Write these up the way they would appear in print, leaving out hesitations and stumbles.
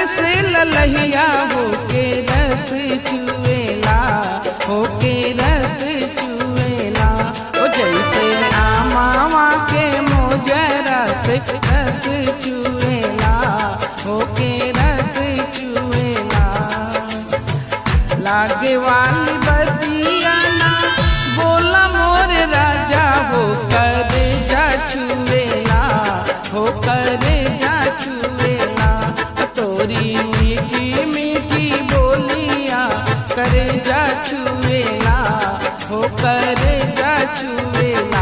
बरस ललहिया होके रस चुएला, होके रस चुएला। ओ जैसे आमावा के मोजरा से रस चुएला, होके रस चुएला। लागे वाली बतिया ना बोला मोर राजा, हो कर जा छुएला, हो कर जा छुएला। तोरी मीठी मीठी बोलिया करे जा छुएला, हो करे जा छुएला।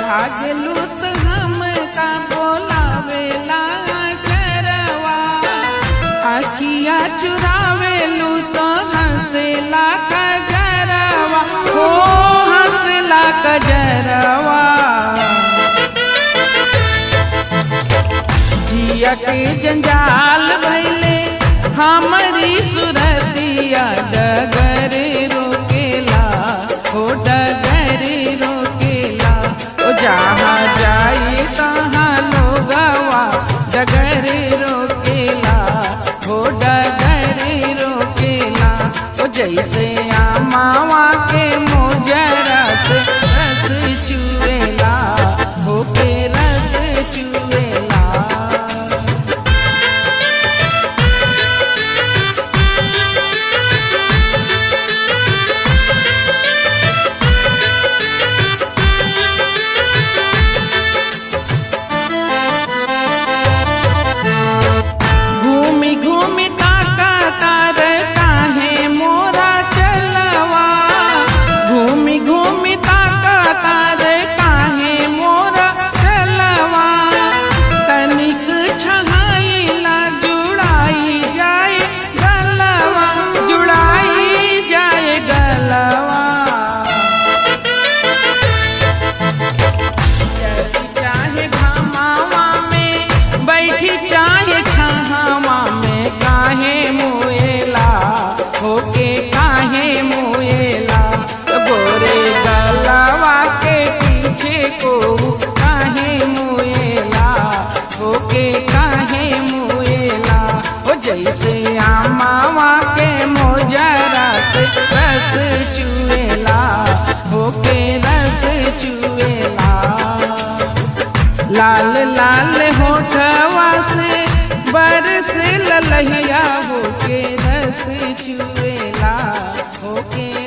भागलूत हमका बोलावेला चरवा, अखिया चुरावेलू तो हंसेला कजरवा, हो हंसला कजरवा। जिया के जंजाल भैले हमारी सुरतिया, डगर रोकेला, हो डगर रोकेला। जहाँ जाई तहाँ लोगवा डगर रोकेला, हो डगर रोकेला। ओ जैसे आमावा के मोजरा से रस चुएला, होके रस चुएला। होके काहे मुएला, गोरे गलवा के पीछे को काहे मुएला, होके काहे मुएला। ओ जैसे आमावा के मोजरा से रस चुएला, होके रस चुएला। लाल लाल होठवा से बरस ललहिया, होके रस चुएला, होके